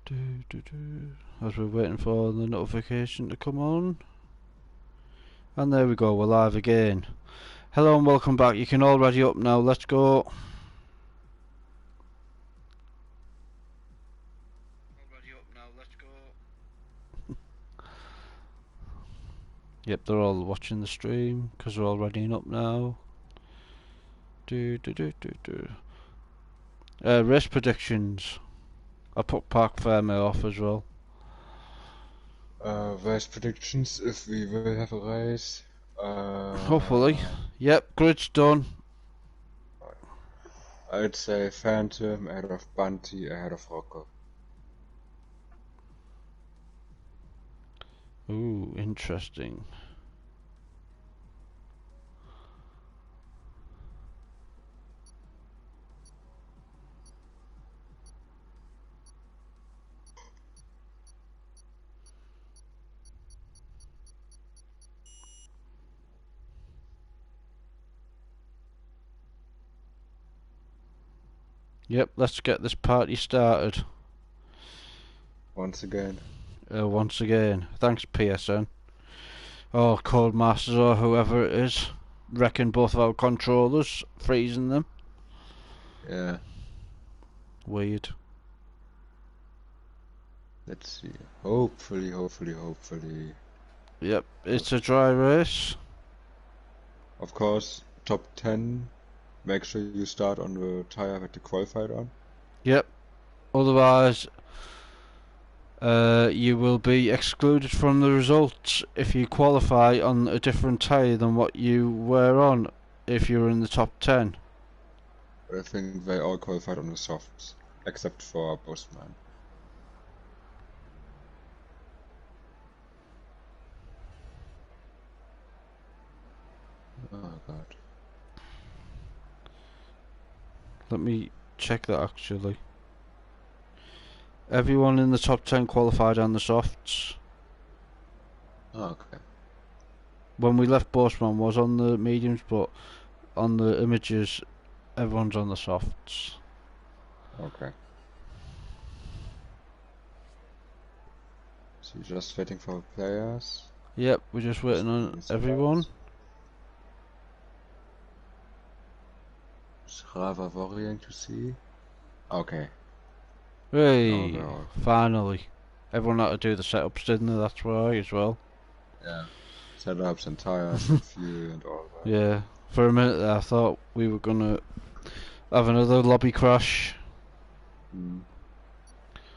As we're waiting for the notification to come on. And there we go, we're live again. Hello and welcome back. You can all ready up now, let's go. Yep, they're all watching the stream because they're all readying up now. Race predictions. I put Park Fairmere off as well. Race predictions, if we will have a race. Hopefully. Yep, grid's done. I'd say Phantom ahead of Bunty ahead of Rocco. Ooh, interesting. Yep, let's get this party started. Once again. Thanks PSN. Or Codemasters or whoever it is. Wrecking both of our controllers, freezing them. Yeah. Weird. Let's see. Hopefully. Yep, it's a dry race. Of course, top 10. Make sure you start on the tire that you qualified on. Yep. Otherwise, you will be excluded from the results if you qualify on a different tyre than what you were on if you're in the top 10. I think they all qualified on the softs, except for Postman. Oh god. Let me check that actually. Everyone in the top 10 qualified on the softs. Oh, okay. When we left, Bossman was on the mediums, but on the images, everyone's on the softs. Okay. So you're just waiting for players? Yep, we're just waiting on everyone. It's rather worrying to see. Okay. Hey, no. Finally. Everyone had to do the setups, didn't they? That's why as well. Yeah. Setups and tires and fuel and all that. Yeah. For a minute there, I thought we were gonna have another lobby crash.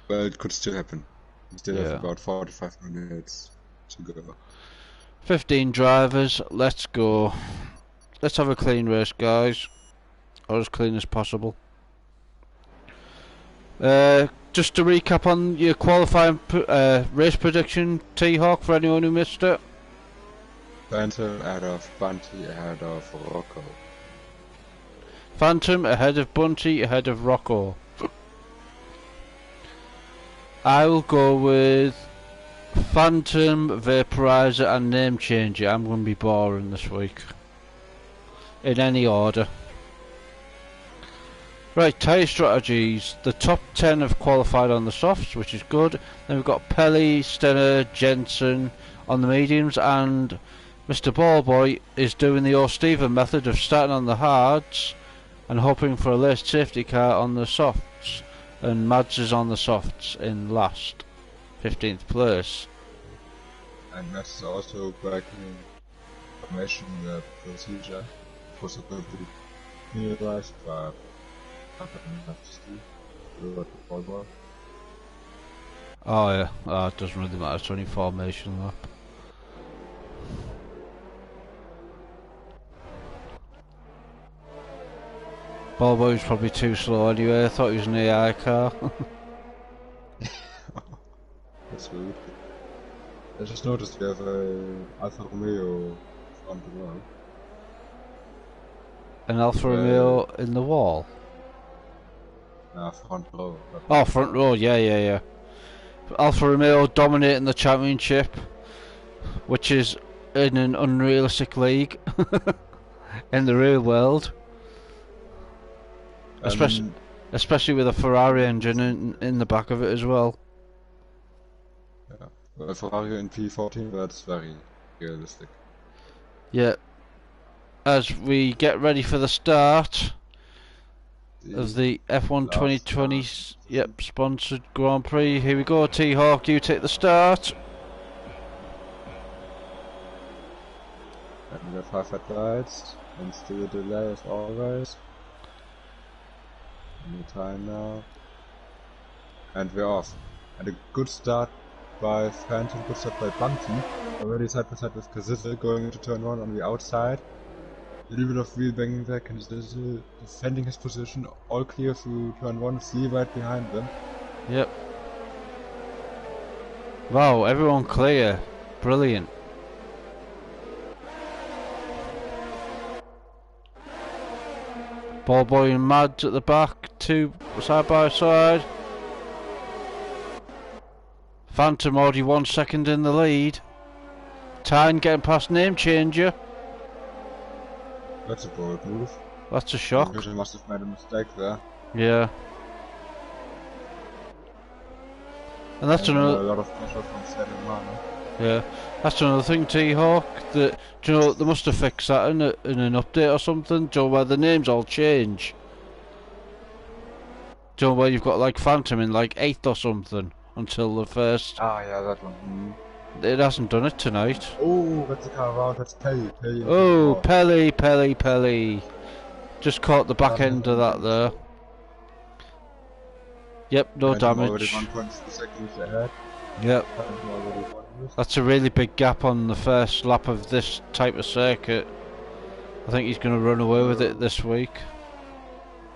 Well, it could still happen. We still have about 45 minutes to go. 15 drivers, let's go. Let's have a clean race, guys. Or as clean as possible. Just to recap on your qualifying race prediction, T-Hawk, for anyone who missed it. Phantom ahead of Bunty ahead of Rocco. Phantom ahead of Bunty ahead of Rocco. I will go with Phantom, Vaporizer and Name Changer. I'm going to be boring this week. In any order. Right, tyre strategies. The top 10 have qualified on the softs, which is good. Then we've got Pelly, Stenner, Jensen on the mediums, and Mr. Ballboy is doing the O'Steven method of starting on the hards and hoping for a late safety car on the softs. And Mads is on the softs in last, 15th place. And Mads is also breaking information the procedure possibly realized, but oh yeah, it doesn't really matter, it's only formation lap. Ballboy's probably too slow anyway, I thought he was an AI car. That's weird. I just noticed we have a Alfa Romeo front row. An Alfa Romeo in the wall? Front row. Oh, front row, yeah. Alfa Romeo dominating the championship, which is in an unrealistic league in the real world. Especially with a Ferrari engine in the back of it as well. Yeah. Well, Ferrari in P14, that's very realistic. Yeah. As we get ready for the start of the F1 Last 2020, start. yep, sponsored Grand Prix. Here we go, T-Hawk, you take the start. And we have 5 red lights, and still a delay as always. No time now. And we're off. And a good start by Phantom, good start by Bunty. Already side by side with Kazizel going into turn 1 on the outside. A little bit of wheel banging back, and Kazizel defending his position, all clear through turn 1, Slee right behind them. Yep. Wow, everyone clear. Brilliant. Ballboy and Mads at the back, two side by side. Phantom already 1 second in the lead. Tyne getting past Name Changer. That's a bold move. That's a shock. Vision must have made a mistake there. Yeah. And that's and another. A lot of pressure from Saturn Mana. Yeah, that's another thing, T-Hawk. That, do you know, they must have fixed that in an update or something. Do you know where the names all change? Do you know where you've got like Phantom in like 8th or something until the first. Ah, yeah, that one. It hasn't done it tonight. Oh, that's the car around. That's Pelly. Oh, Pelly. Just caught the back end of that there. Yep, no damage. Already 1.3 seconds ahead. Yep. That's a really big gap on the first lap of this type of circuit. I think he's going to run away with it this week.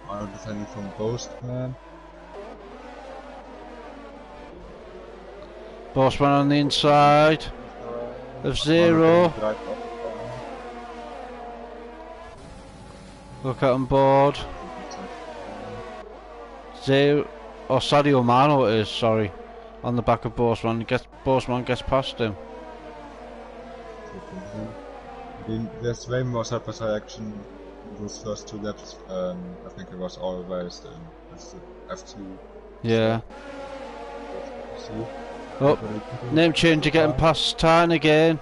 Final defending from Boastman. Bossman on the inside of Zero. Look at him board. Zero, or Sadio Mano it is, sorry. On the back of Bossman gets past him. There's way more side by side action in those first 2 laps. I think it was always F2. Yeah. Oh, Name Changer getting past Tyne again.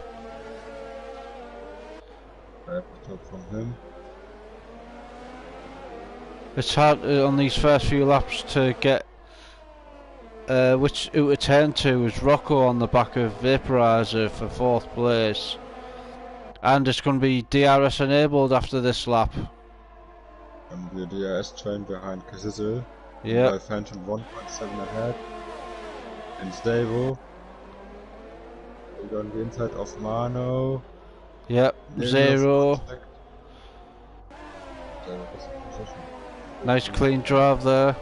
From him. It's hard on these first few laps to get which it would turn to is Rocco on the back of Vaporizer for 4th place. And it's going to be DRS enabled after this lap. And the DRS train behind Kazizel. Yeah. By Phantom 1.7 ahead. And stable. On the inside of Mano. Yep, Zero. Nice clean drive there.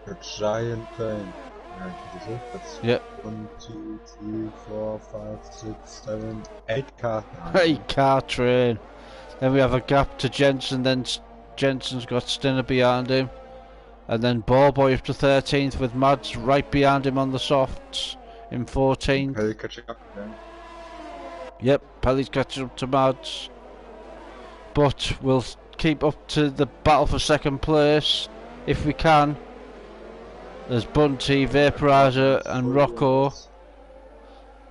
A giant plane. That's yep. 1, 2, 3, 4, 5, 6, 7, 8 car. 8 car train. Then we have a gap to Jensen, then Jensen's got Stinner behind him. And then Ballboy up to 13th with Mads right behind him on the softs in 14th. Pelly catching up again. Yep, Pelly's catching up to Mads. But we'll keep up to the battle for 2nd place if we can. There's Bunty, Vaporizer and Rocco.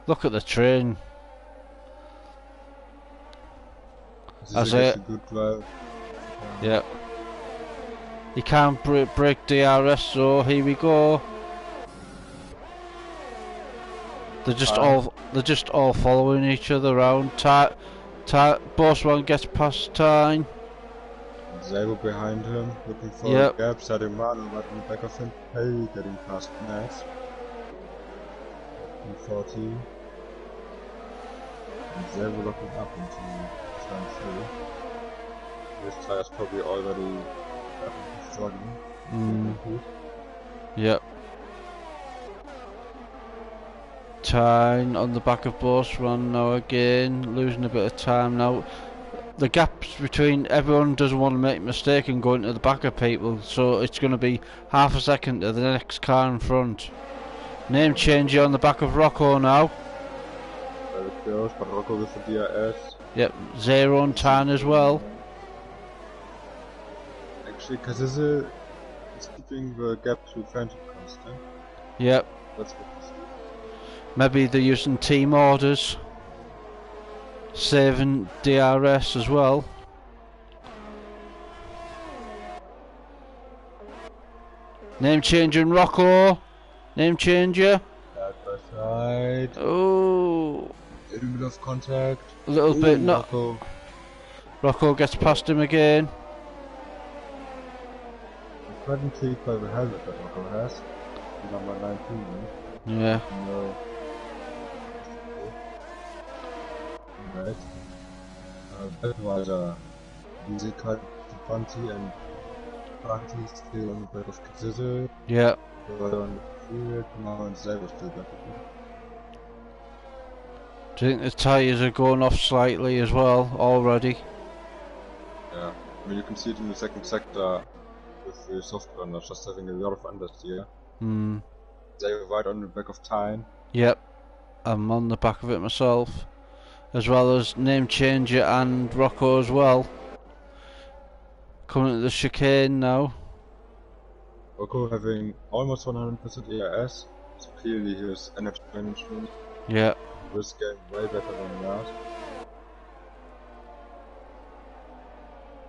Look at the train. That's it. Yep. You can't break DRS, so here we go. They're just all following each other around. Bossman gets past Tyne. Zabo behind him, looking for a gap. Sadio Mano right in the back of him. Pelly getting past Max. In 14. And Zabo looking up into turn 3. This tire's probably already struggling. Yep. Tyne on the back of Bossman now again, losing a bit of time now. The gaps between everyone doesn't want to make a mistake and go into the back of people, so it's going to be half a second to the next car in front. Name changer on the back of Rocco now. Very close, but Rocco with the DRS. Yep, 0 on Tan as well. Actually, Kazizel is keeping the gap to Phantom constant. Yep. That's good to see. Maybe they're using team orders. Saving DRS as well. Name changing Rocco. Name changer. Side by side. Oh. A little bit of contact. A little bit. Not. Rocco gets past him again. Quite intrigued by the helmet that Rocco has. Number 19. Yeah. No. Right. Weiter. Diese quite Bunty and Bunty still on the back of Kazizel. Yeah. Further on the field, now and Zay was still back again. Do you think the tyres are going off slightly as well already? Yeah, I mean you can see it in the second sector with the soft burners just having a lot of understeer. Hmm. They were right on the back of Tyne. Yep. I'm on the back of it myself. As well as name changer and Rocco as well. Coming to the chicane now. Rocco having almost 100% ERS, so clearly his energy management Yeah. was getting way better than that.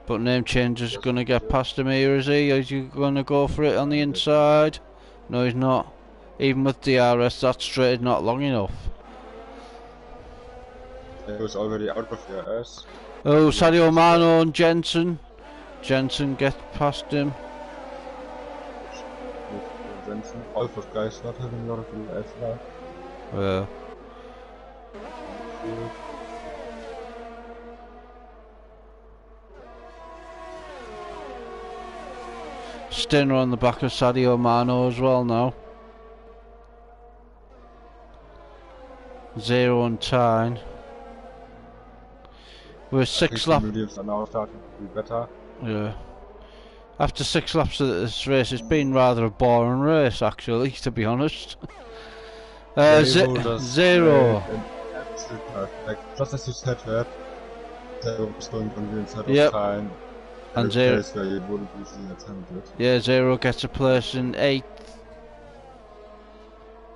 But name changer's gonna get past him here, is he? Is he gonna go for it on the inside? No, he's not. Even with DRS, that straight is not long enough. He was already out of ERS. Oh, Sadio Mano and Jensen. Jensen gets past him. Jensen. All those guys not having a lot of ERS left. Yeah. Stinner on the back of Sadio Mano as well now. 0 on Tyne. We're 6 laps. Mediums are now starting to be better. Yeah. After 6 laps of this race, it's been rather a boring race, actually, to be honest. 0. Like, just as you said that, Zero was going on the inside Yep. of Tyne. And 0. Place where you wouldn't easily attempt it. Yeah, 0 gets a place in 8th.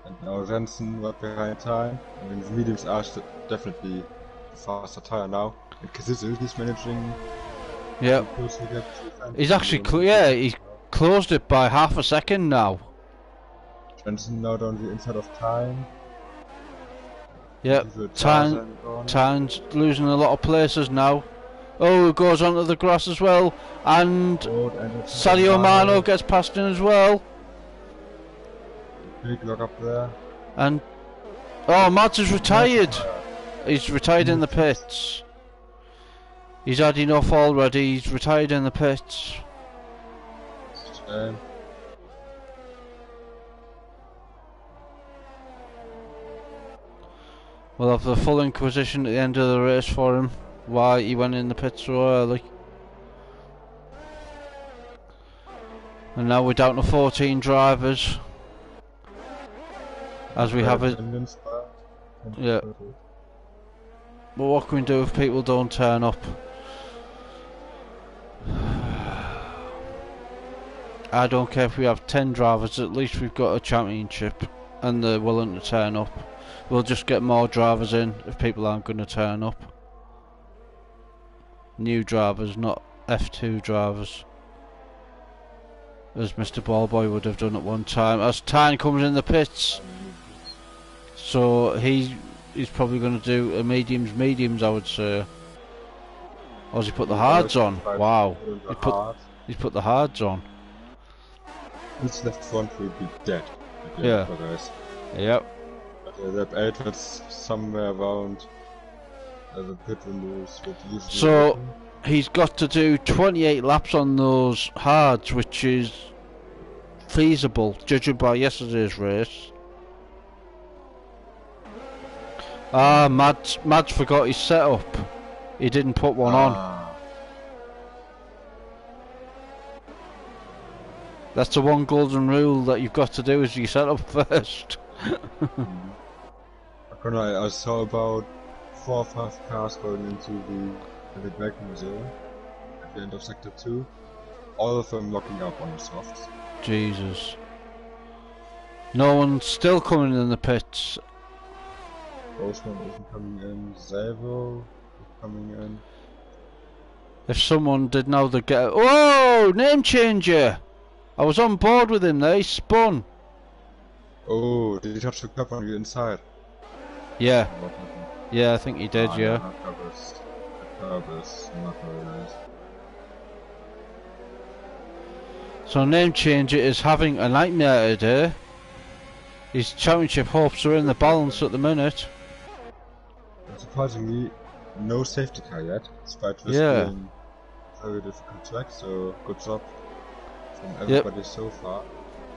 And now Jensen right behind Tyne. I mean, the mediums are definitely the faster tire now. And Kazizel, he's managing. Yep. He's actually, he's closed it by half a second now. Jensen now down the inside of Tyne. Yep. Tyne's losing a lot of places now. Oh, it goes onto the grass as well. And Sadio Mano gets past him as well. Big lock up there. And oh, Mads is retired. He's retired in the pits. He's had enough already. He's retired in the pits. We'll have the full inquisition at the end of the race for him. Why he went in the pits so early. And now we're down to 14 drivers. As we have it. Yeah. But what can we do if people don't turn up? I don't care if we have 10 drivers, at least we've got a championship and they're willing to turn up. We'll just get more drivers in if people aren't going to turn up. New drivers, not F2 drivers. As Mr. Ballboy would have done at one time. As Tyne comes in the pits. So he's probably going to do a mediums I would say. Or has he put the hards on? Wow. He's put the hards on. This left front will be dead. Yeah. Yep. Lap 8 was somewhere around the pit windows. So he's got to do 28 laps on those hards, which is feasible, judging by yesterday's race. Ah, Mads forgot his setup. He didn't put one on. That's the one golden rule that you've got to do, is you set up first. I saw about 4 or 5 cars going into the braking zone at the end of sector 2. All of them locking up on the softs. Jesus. No one's still coming in the pits. Boseman isn't coming in. Salvo is coming in. If someone did know the get. Whoa! Name changer! I was on board with him there, he spun. Oh, did he touch the cup on the inside? Yeah. What happened? Yeah, I think he did, yeah. The curb is not very nice. So name changer is having a nightmare today. His championship hopes are in the balance at the minute. And surprisingly, no safety car yet, despite this being a very difficult track, so good job from everybody so far.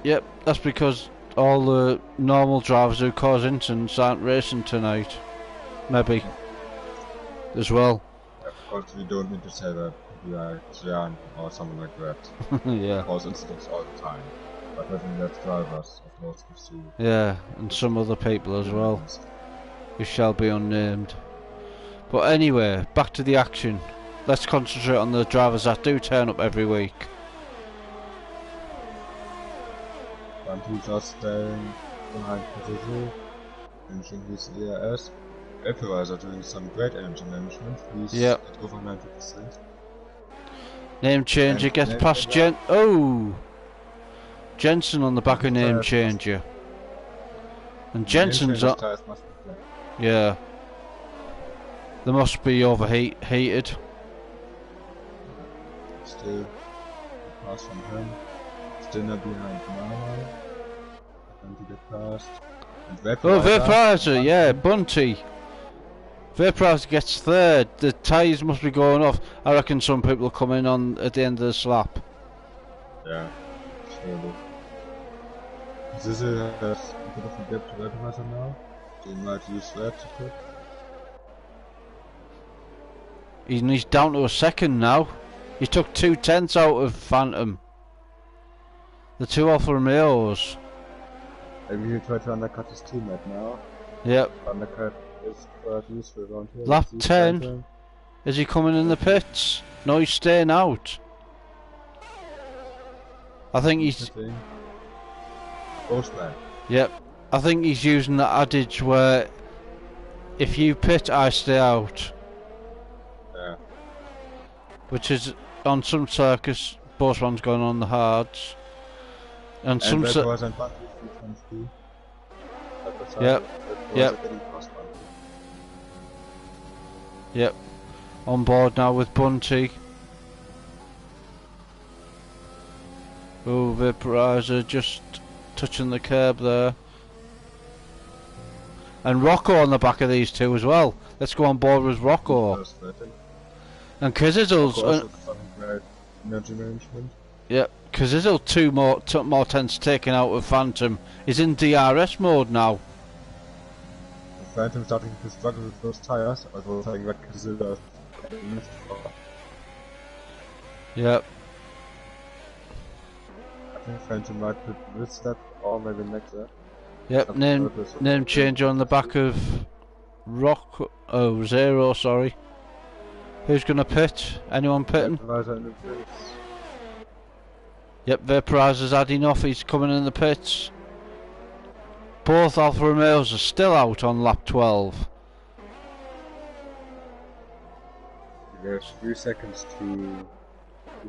Yep, that's because all the normal drivers who cause incidents aren't racing tonight. Maybe. As well. Of course, we don't need to say that like Jan or someone like that. Yeah. Cause incidents all the time. But having less drivers, of course, gives you... Yeah, and some other people as well, who shall be unnamed. But anyway, back to the action. Let's concentrate on the drivers that do turn up every week. Bantu just staying behind position, finishing his ERS. Vaporizer doing some great engine management. He's at over 90%. Name changer And gets past Jensen on the back of name changer. And Jensen's up. Yeah. They must be overheated. Still a pass from him. Stinner behind Mama. And to get past. And Vaporizer, yeah, Bunty. Vaporizer gets third. The tyres must be going off. I reckon some people will come in on at the end of the slap. Yeah, surely. Zizzle has a bit of a gap to Vaporizer now. They might use that to put. He's down to a second now. He took 2/10 out of Phantom. The two Alfa Romeos. Maybe he'll try to undercut his teammate now. Yep. Undercut is quite useful around here. Lap 10. Is he coming in the pits? No, he's staying out. I think he's... Postman. Yep. I think he's using the adage where if you pit, I stay out. Yeah. Which is on some circuits, Bossman's going on the hards. And some Yep. Yep. On board now with Bunty. Oh, Vaporizer just touching the curb there. And Rocco on the back of these two as well. Let's go on board with Rocco. And Kazizel's... energy management. Yep, Kazizel two more tenths taken out of Phantom. Is in DRS mode now. Phantom starting to struggle with those tires, although saying that Kazizel. Yep. I think Phantom might put this step or maybe next step. Yep, name change on the back of Zero, sorry. Who's gonna pit? Anyone pitting? Yep, Vaporizer's had enough, he's coming in the pits. Both Alfa Romeos are still out on lap 12. There's 3 seconds to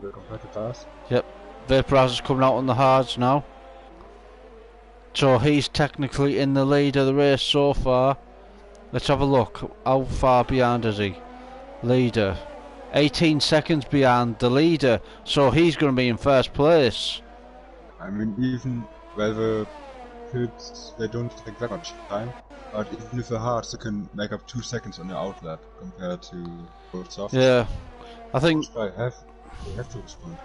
the competitors. Yep, Vaporizer's coming out on the hards now. So he's technically in the lead of the race so far. Let's have a look. How far behind is he? Leader. 18 seconds behind the leader. So he's going to be in first place. I mean, even where the pits, they don't take that much time. But even if they're hard, they can make up 2 seconds on the outlet compared to both softs. Yeah. I think... They have to respond.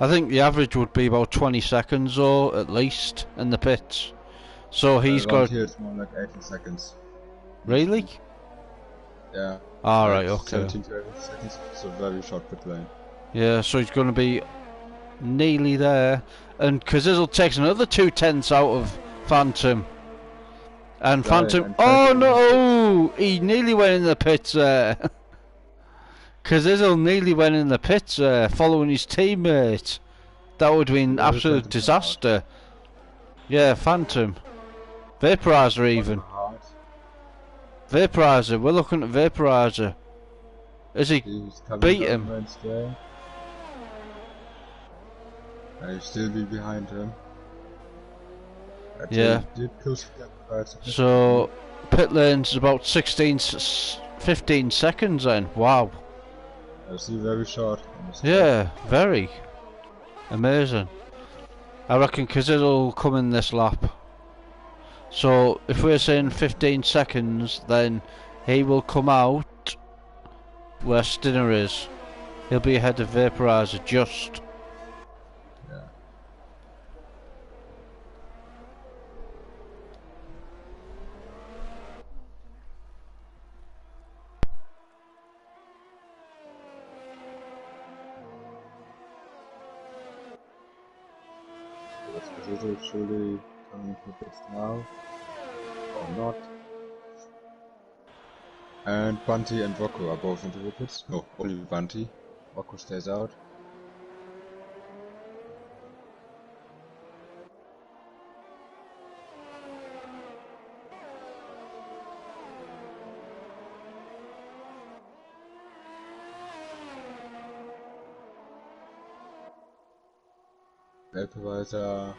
I think the average would be about 20 seconds or at least in the pits. So he's got... Here it's more like 18 seconds. Really? Yeah. Alright, okay. 17 to 18 seconds, so very short pit lane. Yeah, so he's going to be nearly there. And Kazizel takes another 2/10 out of Phantom. And Right, Phantom. and Oh Phantom no! He nearly went in the pits there. Cazzizzle nearly went in the pits there, following his teammate. That would have been Yeah, absolute Phantom disaster. Yeah, Phantom. Vaporizer even. hard. Vaporizer, we're looking at Vaporizer. Is he He's coming beat down him? Wednesday. I still be behind him. Yeah. Did push the right So, pit lane's about 15 seconds then. Wow. I see very short. Yeah, very. Amazing. I reckon Cazzizzle will come in this lap. So, if we're saying 15 seconds, then he will come out where Stinner is. He'll be ahead of Vaporizer just. Yeah. Is it truly coming to pits now? Or not? And Bunty and Rocco are both into the pits. No, only Bunty. Rocco stays out. Vaporizer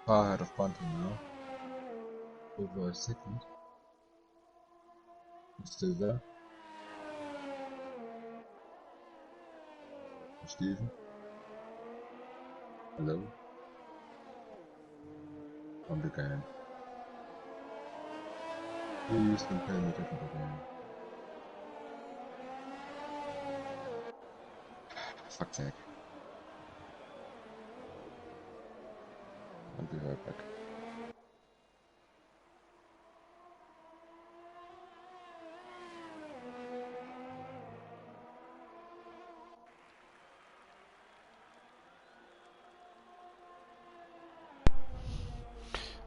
far ahead of Bunty now. Over a second. He's still there. Steven. Hello. On the game. Please don't pay me different again. Fuck's sake. I'll be right back.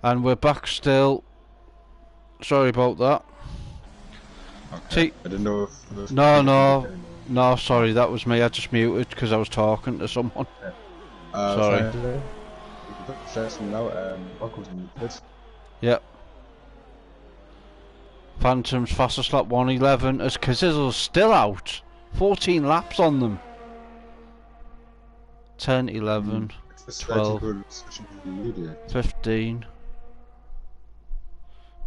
And we're back still. Sorry about that. Okay. I didn't know if... No, sorry, that was me. I just muted because I was talking to someone. Okay. Sorry. Now, Rocco's in the pits. Yep. Phantom's fastest lap 1:11 as Cazzizzle's still out. 14 laps on them. 10, 11, 12, 15.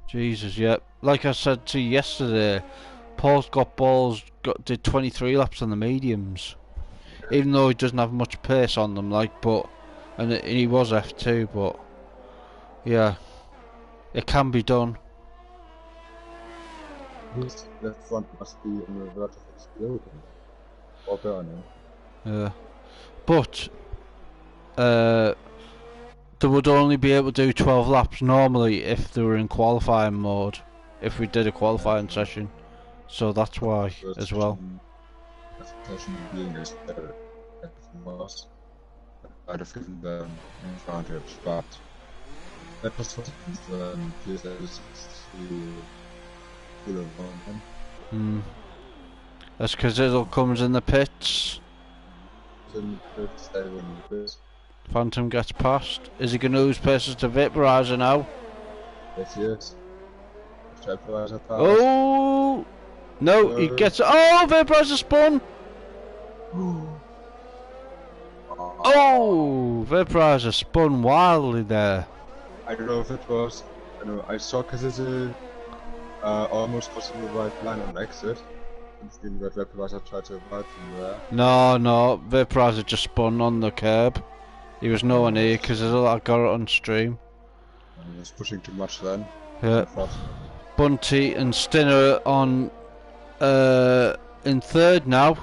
Jesus, yep. Like I said to you yesterday, Paul's got balls, did 23 laps on the mediums. Even though he doesn't have much pace on them, and he was F2, but yeah, it can be done. His left front must be on the verge of exploding or burning. Yeah, but they would only be able to do 12 laps normally if they were in qualifying mode, if we did a qualifying session. So that's why as well. Session being as better as it was, I'd have given them an advantage, but that was what PS to pull around them. That's because Cazzizzle comes in the pits. Phantom gets past. Is he going to lose paces to Vaporizer now? Yes, he is. Vaporizer passed. Oh! No, he gets... Oh, Vaporizer spun! Oh! Vaporizer spun wildly there. I don't know if it was... I saw Cazzizzle almost crossing the right line on exit. And that Vaporizer tried to avoid from there. No, Vaporizer just spun on the curb. He was nowhere near because I got it on stream. He was pushing too much then. Yeah. Bunty and Stinner on in third now.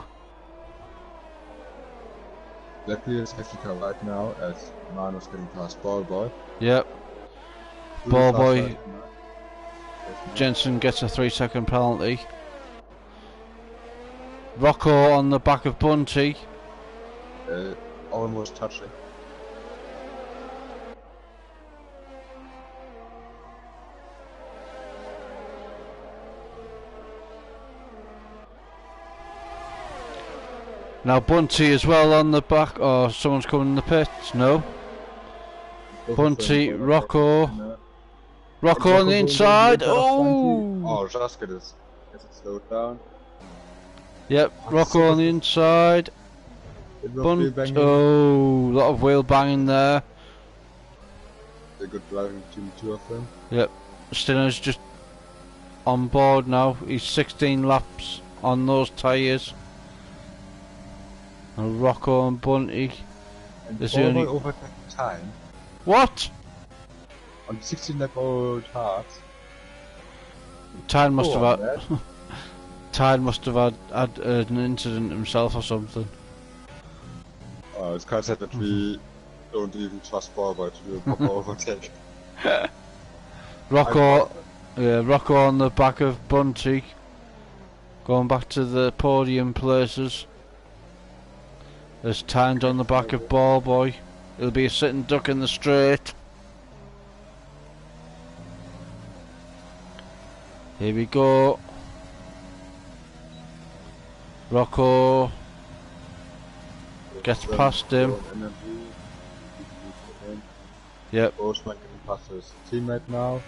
Luckily it's safety car right now as Mano's getting past Ballboy. Yep. Ballboy. Jensen gets a 3-second penalty. Rocco on the back of Bunty. Almost touching. Now Bunty as well on the back, or someone's coming in the pits. No. Bunty, Rocco. Rocco on the inside. Oh! Oh, just get it slowed down. Yep, Rocco on the inside. Oh, a lot of wheel banging there. A good driving between the two of them. Yep, Stinner's just on board now. He's 16 laps on those tyres. And Rocco and Bunty. And Is the only overtaking time. What? On 16 lap old hearts. Tyne must have had. Tyne must have had an incident himself or something. It's kind of sad that we don't even trust Ballboy to do a proper overtake. Rocco, yeah, Rocco on the back of Bunty, going back to the podium places. There's Tyne on the back of Ballboy. It'll be a sitting duck in the straight. Here we go. Rocco gets past him. Yep. Boschman getting past his teammate now.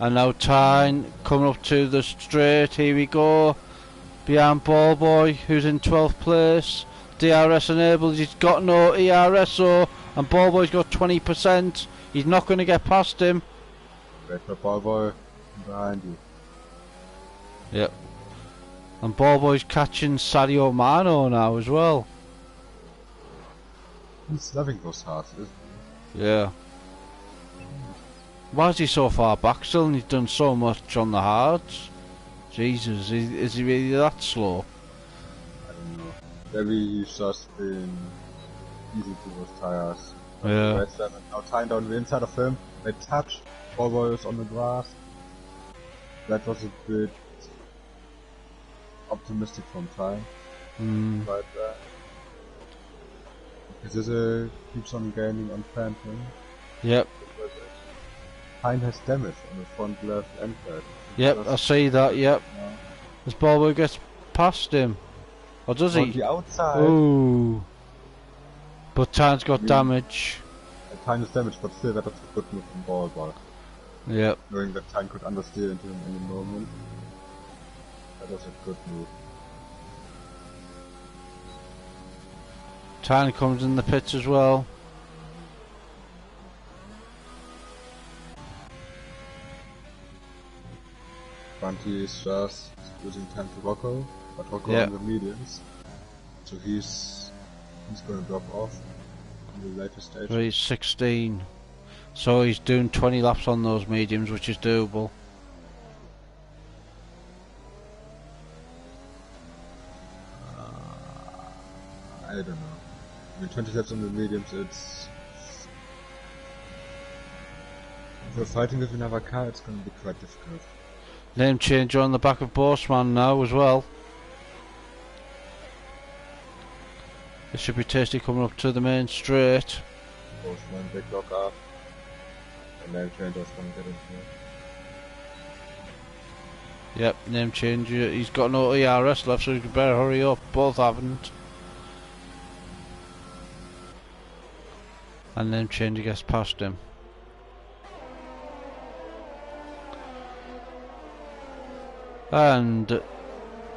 And now Tyne coming up to the straight. Here we go. Behind Ballboy, who's in 12th place. DRS enabled. He's got no ERSO, and Ballboy's got 20%. He's not going to get past him. Wait for Ballboy behind you. Yep. And Ballboy's catching Sadio Mano now as well. He's loving those hearts, isn't he? Yeah. Why is he so far back still, and he's done so much on the hards? Jesus, is he really that slow? I don't know. Maybe he's just been easy to those tires. Yeah. Now Tyne down the inside of him. They touch. Ballboy is on the grass. That was a bit optimistic from Tyne. But Zizze keeps on gaining on Phantom. Yep. Tyne has damage on the front left end pad. Yep, I see that, yep. Yeah. This Ballboy gets past him. Or does he? On the outside. Ooh. But Tyne's got damage. Tyne is damaged, but still that was a good move from Ballboy. Yep. Knowing that Tyne could understeer into him any moment. That was a good move. Tyne comes in the pits as well. Bunty is just losing time to Rocco, but Rocco on the mediums. So he's going to drop off in the later stage. So he's 16. So he's doing 20 laps on those mediums, which is doable. I don't know. I mean, 20 laps on the mediums, it's... If we're fighting with another car, it's going to be quite difficult. Name changer on the back of Bossman now as well. This should be tasty coming up to the main straight. Bossman, big lock up. And name changer's going to get into it. Yep, name changer. He's got no ERS left, so he better hurry up. Both haven't. And name changer gets past him. And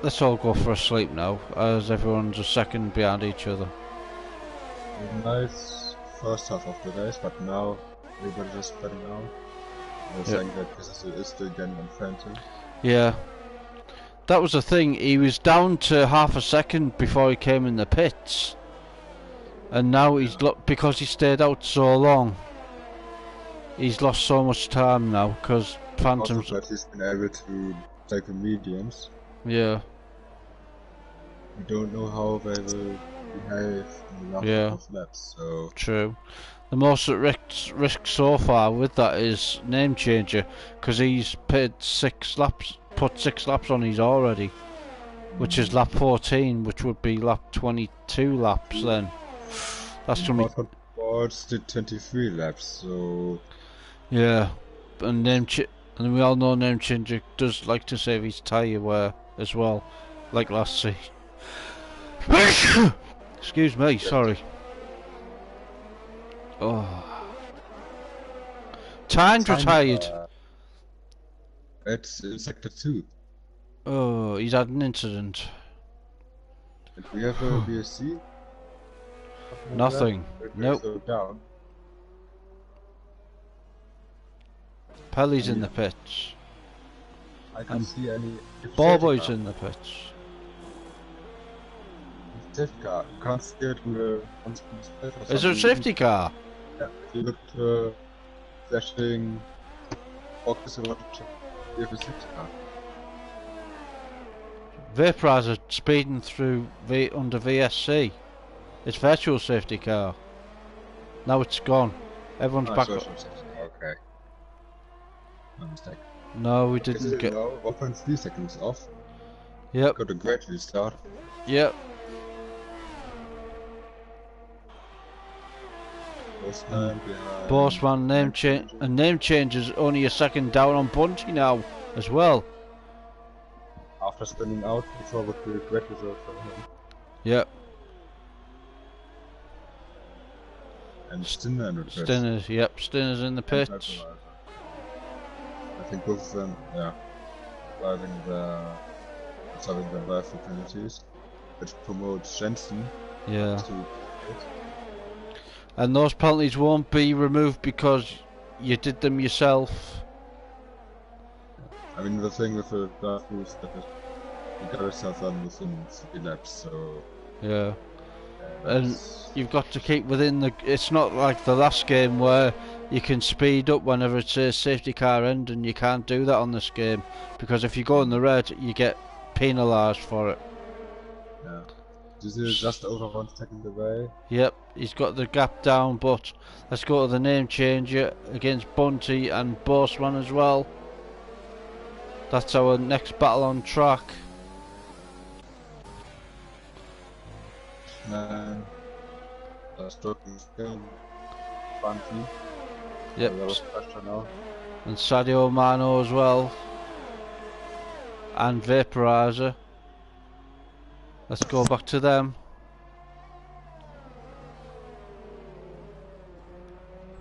let's all go for a sleep now, as everyone's a second behind each other. Nice first half of the race, but now everybody's just spreading out. They're saying that this is still getting on Phantom. Yeah. That was the thing, he was down to half a second before he came in the pits. And now he's because he stayed out so long, he's lost so much time now, because Phantom's... Also that he's been able to take the mediums. Yeah. We don't know how they will behave in the last couple of laps, so... True. The most at risk so far with that is name changer, because he's put 6 laps on his already, which is lap 14, which would be lap 22 laps then. That's gonna be... Boards did 23 laps, so... Yeah, and and we all know name changer does like to save his tyre wear as well, like last season. Excuse me, sorry. Oh. Time's retired. It's in Sector 2. Oh, he's had an incident. And we have a BSC. Nothing. Nope. Down. Pelly's in the pits. I can see any. Ballboy's in the pits. Safety car. You can't see it Is there a safety car? Yeah, if you look to flashing focus about to check. We have a safety car. Vaporizer speeding through under VSC. It's virtual safety car. Now it's gone. Everyone's back up. Okay. My mistake. No, we didn't get. 1.3 seconds off. Yep. Got a great restart. Yep. Bossman name change, and name change is only a second down on Bunty now as well. After spinning out, we saw what the great result for him. Yep. And Stinner in the pits. Stinner's, yep, Stinner's in the pits. I think both of them, yeah, solving the rifle penalties, which promotes Jensen. Yeah. And those penalties won't be removed because you did them yourself. I mean, the thing with the draft rules that you got yourself done within 3 laps, so. Yeah. And you've got to keep within the. It's not like the last game where you can speed up whenever it says safety car end, and you can't do that on this game because if you go in the red, you get penalised for it. Yeah. This is just over 1 second away. Yep, he's got the gap down, but let's go to the name changer against Bunty and Bossman as well. That's our next battle on track. And stroking skill, Bunty. Yep. So there was pressure now. And Sadio Mano as well. And Vaporizer. Let's go back to them.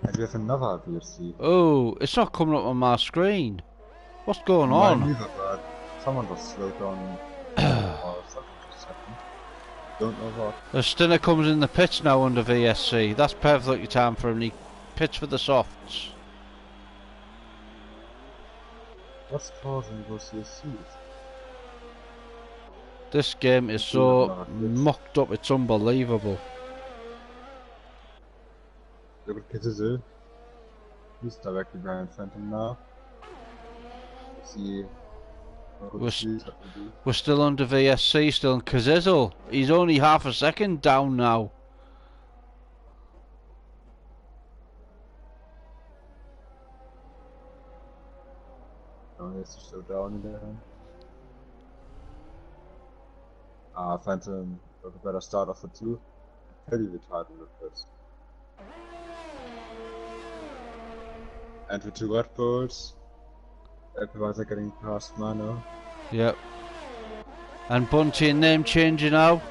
And we have another VFC. Oh, it's not coming up on my screen. What's going on? Neither, but someone was slowed down or something just happened. Don't know what. The Stinner comes in the pits now under VSC. That's perfectly time for him. He pits for the softs. What's causing those VFCs? This game is so mucked up, it's unbelievable. Look at Kitzel. He's directly behind Phantom now. See. We're still under VSC, still in Kazizel. He's only half a second down now. Oh, he's still down again. Phantom got a better start off for 2. Pretty retired in the first. And with 2 Red Bulls. Vaporizer getting past Mano. Yep. And Bunty and name changing now.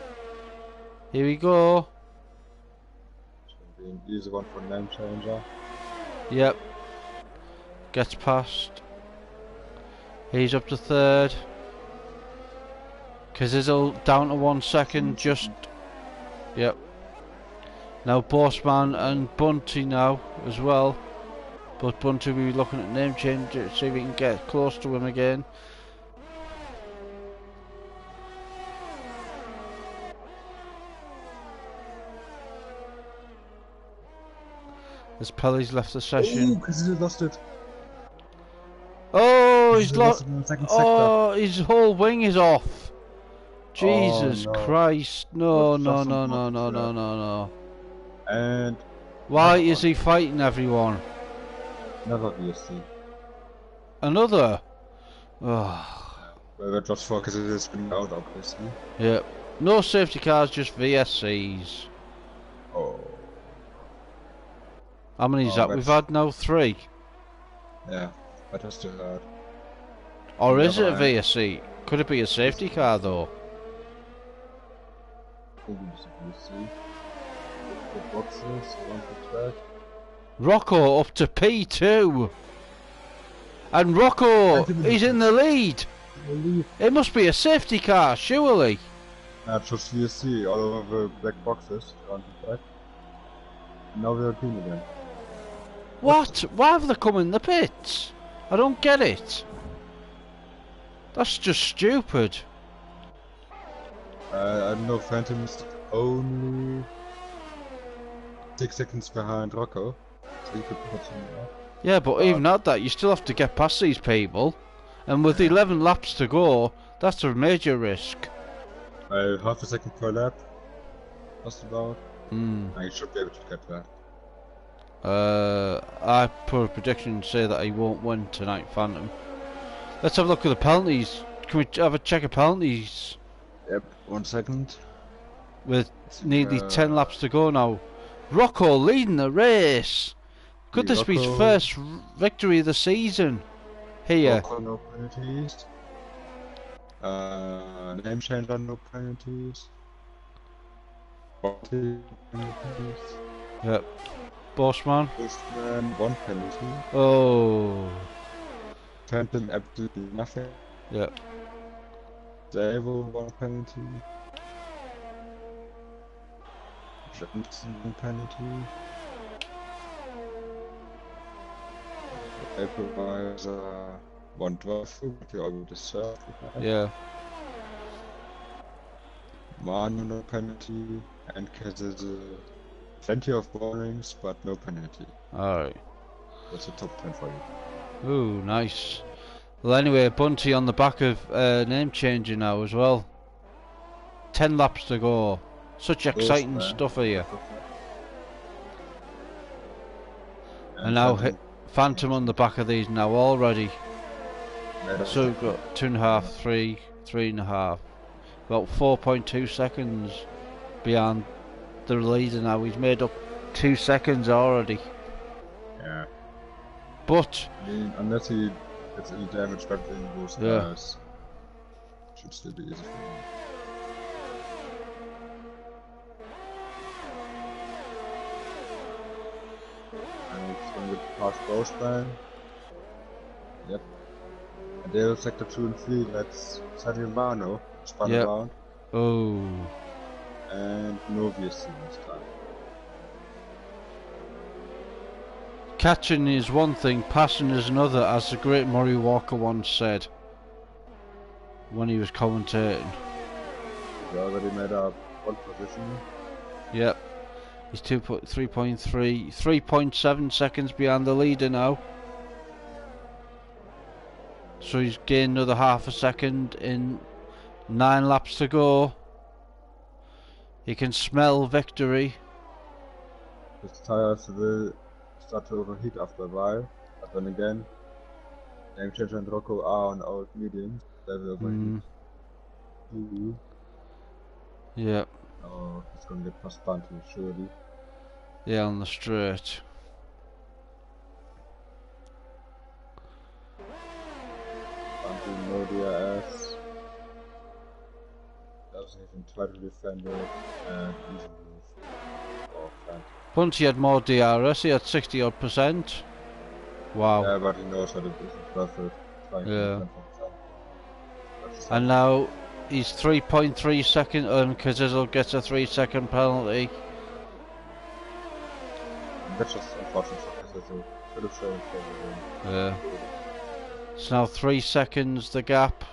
Here we go. Should be an easy one for name changer. Yep. Gets past. He's up to 3rd. Kazizel down to 1 second, just. Yep. Now Bossman and Bunty now as well. But Bunty will be looking at name change to see if we can get close to him again. As Pelly's left the session. Ooh, Kazizel lost it. Oh, he's lost. Oh, his whole wing is off. Jesus Christ! No, no, no, no, no, no, no, no. And why is he fighting everyone? Another VSC. Another? Oh. Well, that was for because it is spinning out, obviously. Yep. No safety cars, just VSCs. Oh. How many is that? We've had now 3. Yeah, but that's still hard. Or is it a VSC? Could it be a safety car though? Maybe you see. The boxes around the track. Rocco up to P2. And Rocco, he's in the lead. It must be a safety car, surely. Just VSC all over the black boxes around the track. Now we're green again. What? Why have they come in the pits? I don't get it. That's just stupid. I don't know, Phantom's only 6 seconds behind Rocco, so he could put him up. Yeah, but even at that, you still have to get past these people. And with 11 laps to go, that's a major risk. Half a second per lap, just about. I should be able to get that. I put a prediction to say that he won't win tonight, Phantom. Let's have a look at the penalties. Can we have a check of penalties? Yep, 1 second. With nearly 10 laps to go now. Rocco leading the race. Could this be his first victory of the season? Here. Rocco, no penalties. Name changer, no penalties. Body, penalties. Yep. Bossman. Bossman, 1 penalty. Oh. Phantom, absolutely nothing. Yep. Davo, 1 penalty. Johnson, 1 penalty. Supervisor, 1 draft, but you already deserved. Yeah. Manu, no penalty. And Kazil, plenty of warnings, but no penalty. Alright. That's a top 10 for you. Ooh, nice. Well, anyway, Bunty on the back of name changing now as well. 10 laps to go. Such exciting stuff here. And now Phantom on the back of these now already. So we've got 2.5, 3, 3.5. About 4.2 seconds behind the leader now. He's made up 2 seconds already. Yeah. But I mean, unless he gets any damage back in those tires, should still be easy for him. And it's going to get past Boschman. Yep. And there sector 2 and 3, that's Sadio Mano, spun around. Oh. And no VSC this time. Catching is one thing, passing is another, as the great Murray Walker once said when he was commentating. He already made up 1 position. Yep. He's 3.7 seconds behind the leader now. So he's gained another half a second in 9 laps to go. He can smell victory. His tires will start to overheat after a while, but then again, Name Changer and Rocco are on old mediums, they will overheat. Yeah. Oh, he's gonna get past Bunty, surely. Yeah, on the straight. Bunty, no DRS. Doesn't even try to defend it, and easy move. Oh, Phantom. Bunty had more DRS, he had 60 odd %. Wow. Yeah, but he knows that it isn't worth it. Yeah. And now he's 3.3 seconds, and Kazizel gets a 3-second penalty. That's just unfortunate for Kazizel. Could have shown for the Yeah. It's now 3 seconds the gap.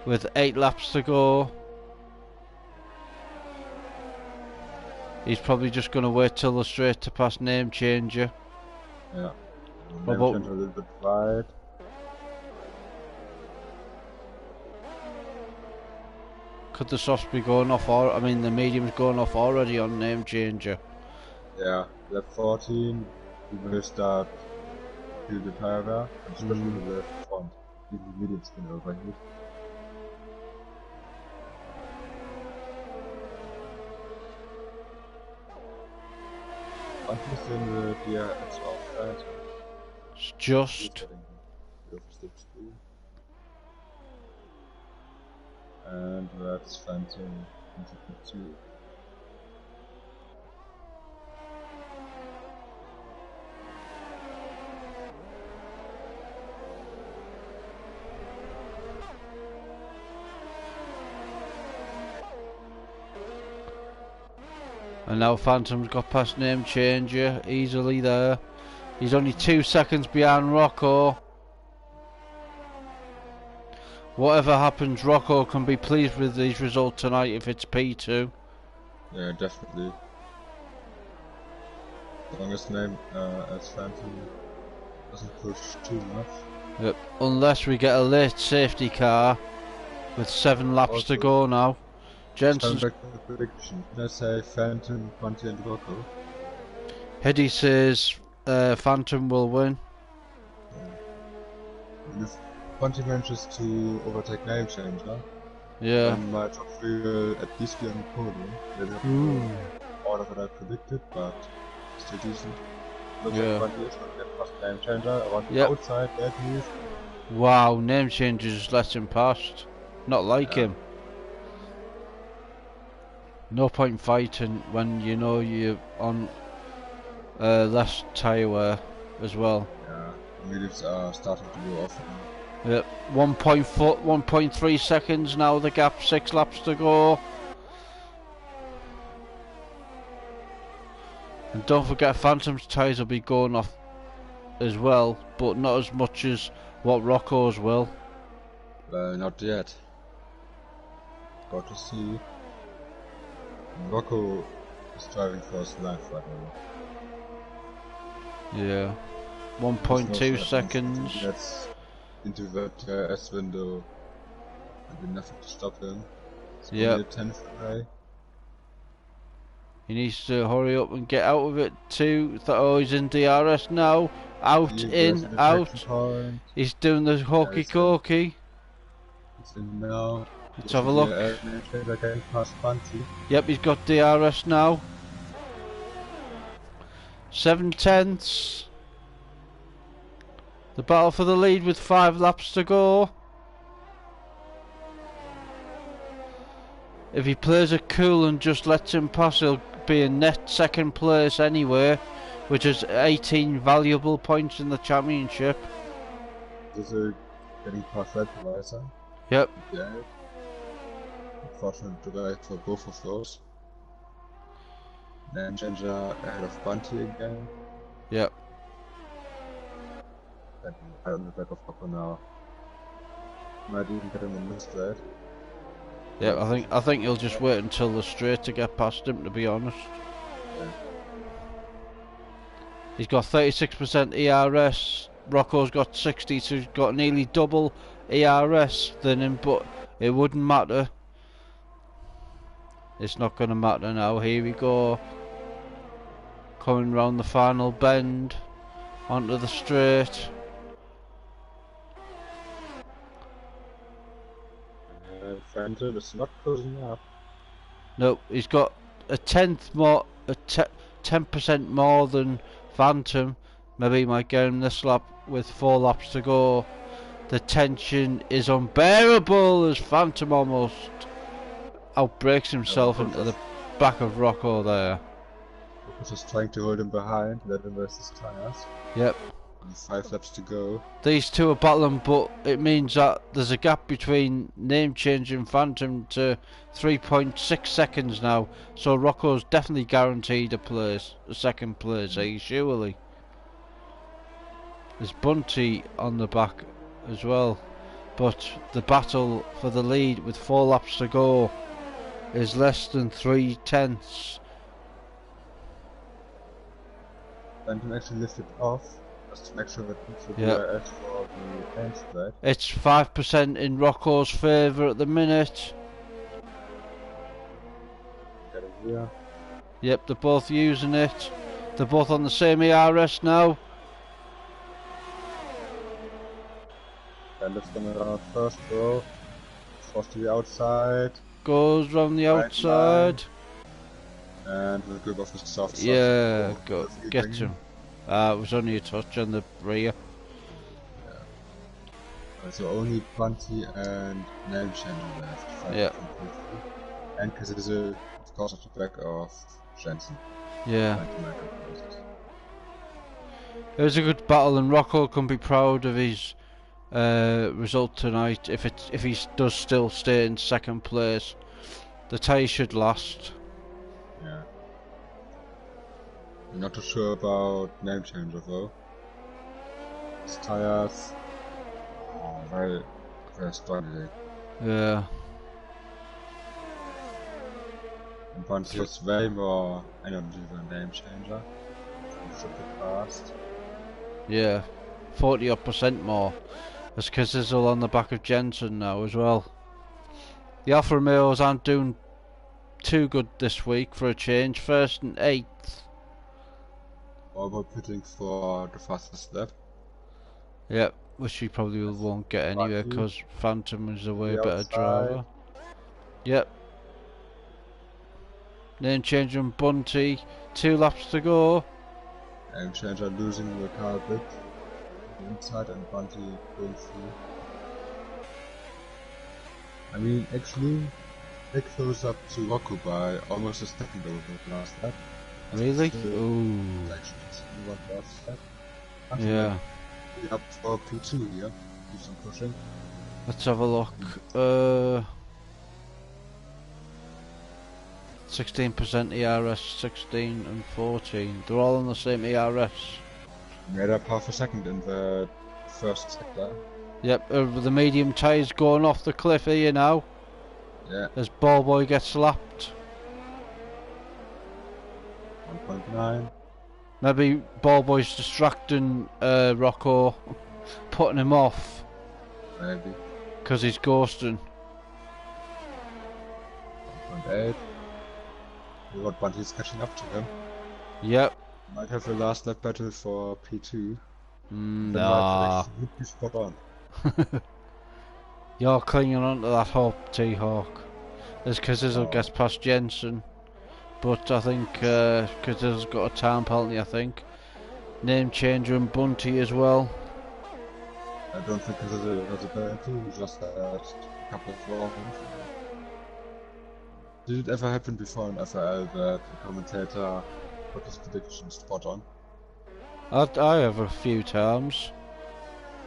With 8 laps to go. He's probably just going to wait till the straight to pass Name Changer. Yeah. Name Changer a little bit wide. Could the softs be going off, or I mean the medium's going off already on Name Changer? Yeah, lap 14, we will start to the tire wear, especially the front. The medium's been overheat. Bunty's in the DRS offside. It's just. And that's Phantom into two. And now Phantom's got past Name Changer easily there. He's only 2 seconds behind Rocco. Whatever happens, Rocco can be pleased with these results tonight if it's P2. Yeah, definitely. As long as name as Phantom doesn't push too much. Yep. Unless we get a late safety car with 7 laps Also, to go now. coming Jensen's back to the prediction. Let's say Phantom, Bunty and Rocco. Hiddy says Phantom will win. And if Bunty manages to overtake Name Changer, Yeah. then my top 3 will at least be on the podium. Maybe not the order that I predicted, but still decent. Looks Yeah. like Bunty is going to get past Name Changer. I want the Yep. outside, that move. Wow, Name Changer just lets him past. Not like him. No point fighting when you know you're on less tyre wear as well. Yeah, mediums are starting to go off now. Yep, 1.3 seconds now the gap, 6 laps to go. And don't forget Phantom's tyres will be going off as well, but not as much as what Rocco's will. Well, not yet. Got to see. Rocco is driving for his life right now. Yeah, 1.2 seconds. That's into the TRS window. There'll be nothing to stop him. It's only a 10th away. He needs to hurry up and get out of it too. Oh, he's in DRS now. Out, in, out. He's doing the hokey cokey. It's in now. Let's have a look. Yep, he's got DRS now. 7/10. The battle for the lead with 5 laps to go. If he plays it cool and just lets him pass, he'll be in net second place anyway, which is 18 valuable points in the championship. Is he getting past Red Riser? Yep. Yeah. Unfortunate delay for both of those. Name Changer ahead of Bunty again. Yep. And right on the back of Rocco now. Might even get him in the straight. Yeah, I think he'll just wait until the straight to get past him, to be honest. Yeah. He's got 36% ERS. Rocco's got 60, so he's got nearly double ERS than him, but it wouldn't matter. It's not going to matter now. Here we go. Coming round the final bend onto the straight. Phantom is not closing up. No, he's got a 10% more than Phantom. Maybe he might get him this lap with 4 laps to go. The tension is unbearable as Phantom almost outbreaks himself into the back of Rocco there. Rocco's just trying to hold him behind, let him rest his tires. Yep. And 5 laps to go. These two are battling, but it means that there's a gap between Name Change and Phantom to 3.6 seconds now. So Rocco's definitely guaranteed a second place, surely. There's Bunty on the back as well, but the battle for the lead with 4 laps to go is less than 3/10. Phantom actually lifted off just to make sure that it's the DRS for the end straight. It's 5% in Rocco's favour at the minute. Get him here. Yep, they're both using it. They're both on the same ERS now. And it's gonna first row. Forced to the outside. Goes round the outside. And with a grip of the soft. Yeah, go get him. It was only a touch on the rear. So only Bunty and name changer left. Yeah. And Kazizel, of course, off the back of Jensen. Yeah. It was a good battle, and Rocco can be proud of his result tonight. If he does still stay in second place, the tie should last. Yeah. I'm not too sure about name changer though. His tires are very, very struggling. Yeah. And Bunty has way more energy than name changer. He should be fast. Yeah. 40% more. There's Kazizel on the back of Jensen now as well. The Alfa Romeos aren't doing too good this week for a change. 1st and 8th. Over pitting for the fastest lap. Yep, which we probably won't get anyway because Phantom is a way better driver. Yep. Name changer and Bunty. 2 laps to go. Name changer losing the car a bit. Inside and Bunty going through. I mean, actually, they close up to Rocco by almost a second over the last lap. Really? Ooh. Yeah. Up for P2 here. Do some pushing. Let's have a look. 16% ERS, 16 and 14. They're all on the same ERS. Made up half a second in the first sector. Yep, the medium tyres going off the cliff here now. Yeah. As Ballboy gets slapped. 1.9. Maybe Ballboy's distracting Rocco, putting him off. Maybe. Because he's ghosting. 1.8. What Bunty's catching up to him. Yep. Might have a last lap battle for P2. Nah. Would be spot on. You're clinging on to that hope, T-Hawk. As Kazizel gets past Jensen. But I think Kazizel's got a time penalty, I think. Name changer and Bunty as well. I don't think Kazizel has a penalty, he just had a couple of warnings. Did it ever happen before in FRL that the commentator got his prediction spot on? I have a few times.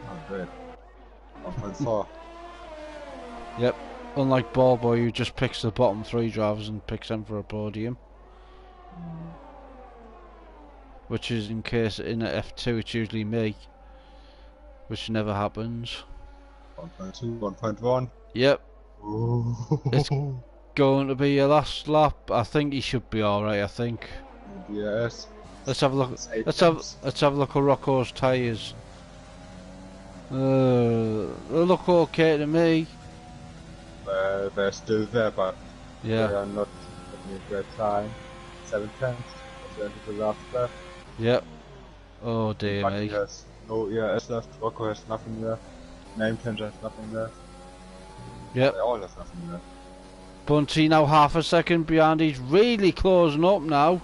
Oh, great. 1.4. Yep. Unlike Ballboy, who just picks the bottom 3 drivers and picks them for a podium. Which is in case in a F2 it's usually me. Which never happens. 1.2, 1.1. Yep. Ooh. It's going to be your last lap. I think he should be alright, I think. Yes. Let's have a look. Let's have a look at Rocco's tyres. They look okay to me. They're still there, but yeah, they are not having a great time. 7 tenths at the end of the last lap. Yep. Oh dear Bunty me. has no ERS left, Rocco has nothing left, name changer has nothing left. Yep. They all have nothing left. Bunty now half a second behind. He's really closing up now.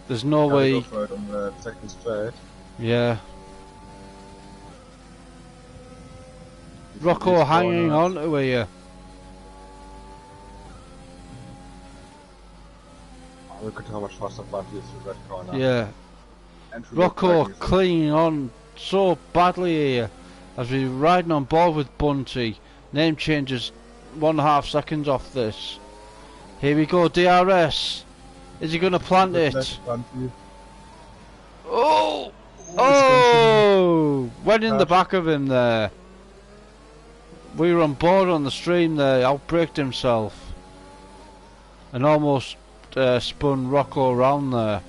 There's no way. Go for it on the second straight. Yeah. Rocco hanging on to here. Look at how much faster Bunty is through that corner. Yeah. And Rocco clinging on so badly here as we're riding on board with Bunty. Name changes 1.5 seconds off this. Here we go, DRS. Is he going to plant it? Oh! Oh! Went in the back of him there. We were on board on the stream there. Outbraked himself. And almost spun Rocco around there.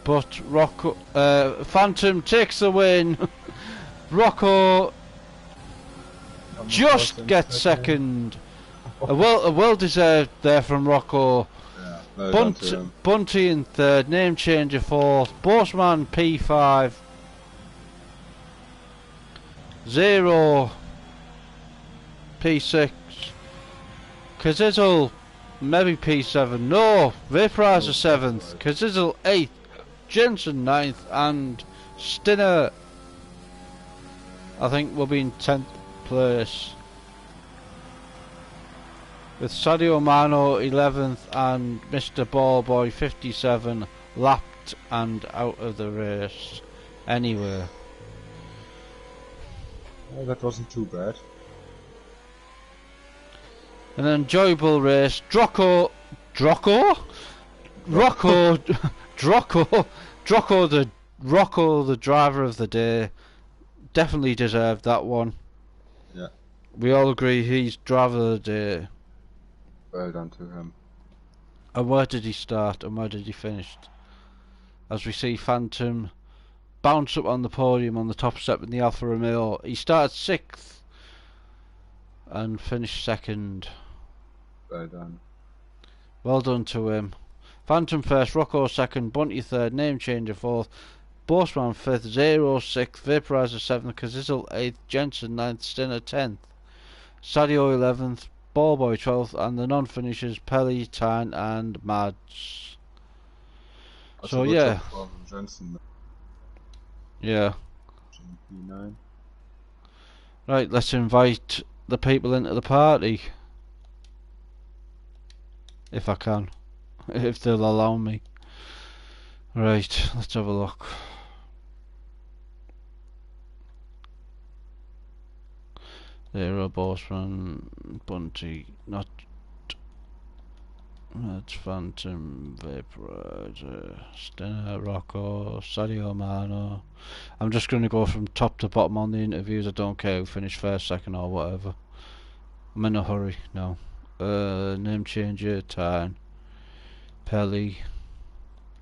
But Rocco... Phantom takes the win. Rocco just gets second. A well deserved there from Rocco. Yeah, Bunty in third, name changer fourth, Bossman P5, 0 P6, Kazizel maybe P7, no, Vaporizer 7th, Kazizel 8th, Jensen 9th and Stinner I think we'll be in 10th place. With Sadio Mano 11th and Mr. Ballboy 57 lapped and out of the race. Anyway. Well, that wasn't too bad. An enjoyable race. Rocco, the driver of the day, definitely deserved that one. Yeah. We all agree he's driver of the day. Well done to him. And where did he start and where did he finish? As we see Phantom bounce up on the podium on the top step in the Alfa Romeo. He started 6th and finished 2nd. Well done. Well done to him. Phantom 1st, Rocco 2nd, Bunty 3rd, Name Changer 4th, Bossman 5th, Zero 6th, Vaporizer 7th, Kazizel 8th, Jensen 9th, Stinner 10th, Sadio 11th, Ballboy 12th, and the non-finishers Pelly, Tan and Mads. That's So a good yeah. job from Jensen. Yeah. GP9. Right, let's invite the people into the party. If I can. If they'll allow me. Right, let's have a look. Zero, Bossman, Bunty, not... That's Phantom, Vaporizer, Stinner, Rocco, Sadio Mano. I'm just going to go from top to bottom on the interviews. I don't care who finished 1st, 2nd or whatever. I'm in a hurry now. Name changer, Time, Pelly.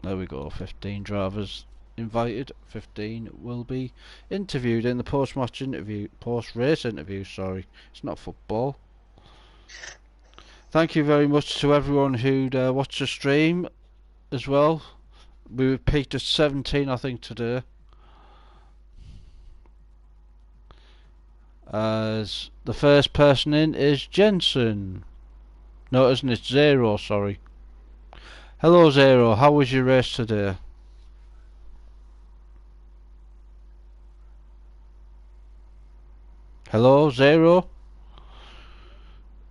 There we go, 15 drivers invited. 15 will be interviewed in the post-match interview, post-race interview, sorry. It's not football. Thank you very much to everyone who'd watched the stream as well. We peaked at 17, I think, today. As the first person in is Jensen. No, isn't it? Zero, sorry. Hello, Zero. How was your race today? Hello, Zero.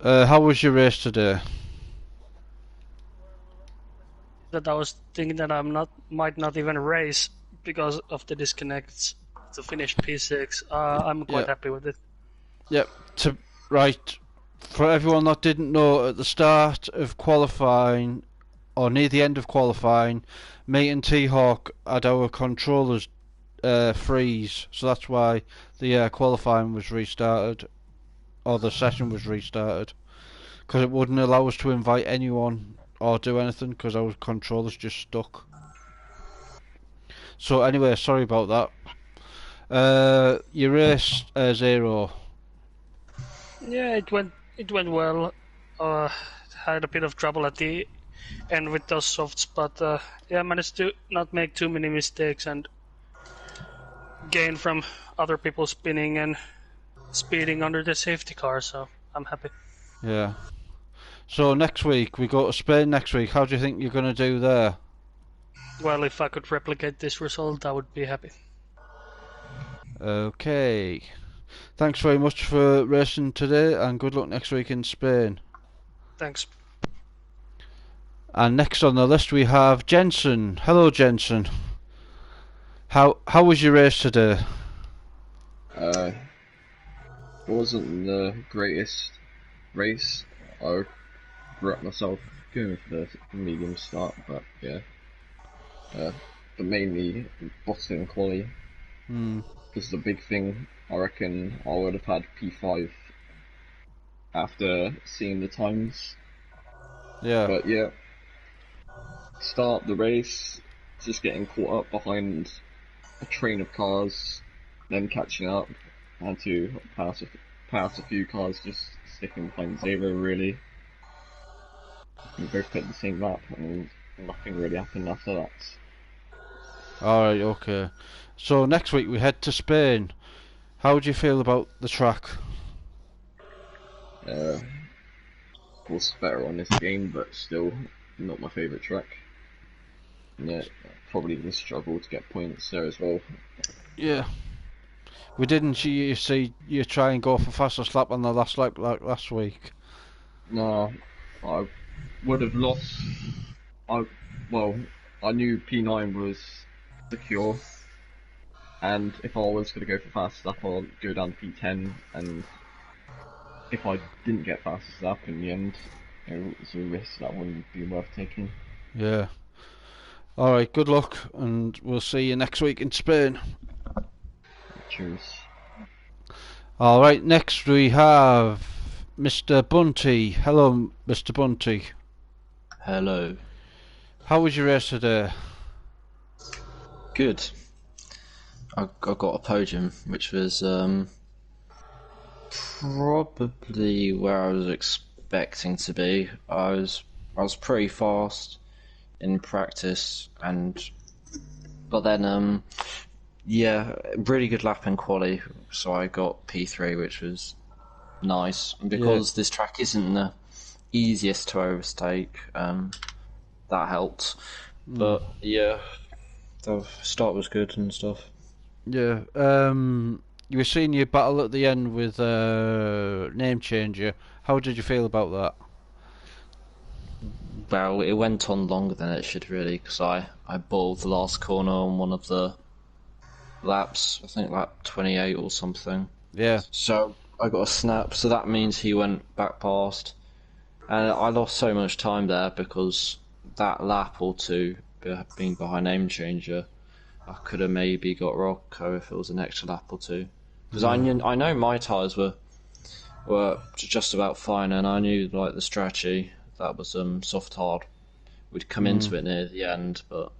How was your race today? That I was thinking that might not even race because of the disconnects to finish P6. I'm quite happy with it. Yep. Right. For everyone that didn't know, at the start of qualifying, or near the end of qualifying, me and T-Hawk had our controllers freeze, so that's why the qualifying was restarted, or the session was restarted, because it wouldn't allow us to invite anyone or do anything because our controllers just stuck. So anyway, sorry about that. Your race, Zero. Yeah, it went well. Had a bit of trouble at the end with those softs, but yeah, managed to not make too many mistakes and gain from other people spinning and speeding under the safety car, so I'm happy. Yeah. So next week, we go to Spain next week. How do you think you're going to do there? Well, if I could replicate this result, I would be happy. Okay. Thanks very much for racing today, and good luck next week in Spain. Thanks. And next on the list we have Jensen. Hello, Jensen. How was your race today? It wasn't the greatest race. I regret myself going for the medium start, but yeah. But mainly bottom quality. Because the big thing, I reckon I would have had P5 after seeing the times. Yeah. But yeah, start the race, just getting caught up behind a train of cars, then catching up, and to pass a few cars, just sticking behind Zero really. We both put the same lap, and nothing really happened after that. Alright, okay. So next week we head to Spain. How do you feel about the track? Of course, better on this game, but still not my favourite track. Yeah, probably going to struggle to get points there as well. Yeah. We didn't you see you try and go for fastest lap on the last lap like last week? No, I would have lost. I I knew P9 was secure, and if I was going to go for fastest lap, I'd go down to P10, and if I didn't get fastest lap in the end, it was a risk that wouldn't be worth taking. Yeah. Alright, good luck, and we'll see you next week in Spain. Cheers. Alright, next we have Mr. Bunty. Hello, Mr. Bunty. Hello. How was your race today? Good. I got a podium, which was probably where I was expecting to be. I was pretty fast in practice, but then yeah, really good lap in quali, so I got P3, which was nice. And because this track isn't the easiest to overtake, that helped. But yeah, the start was good and stuff. Yeah, you were seeing your battle at the end with Name Changer. How did you feel about that? Well, it went on longer than it should really, because I balled the last corner on one of the laps, I think lap 28 or something. Yeah. So I got a snap, so that means he went back past. And I lost so much time there because that lap or two, being behind Name Changer, I could have maybe got Rocco if it was an extra lap or two. Because I know my tyres were just about fine, and I knew like the strategy that was soft hard. We'd come into it near the end, but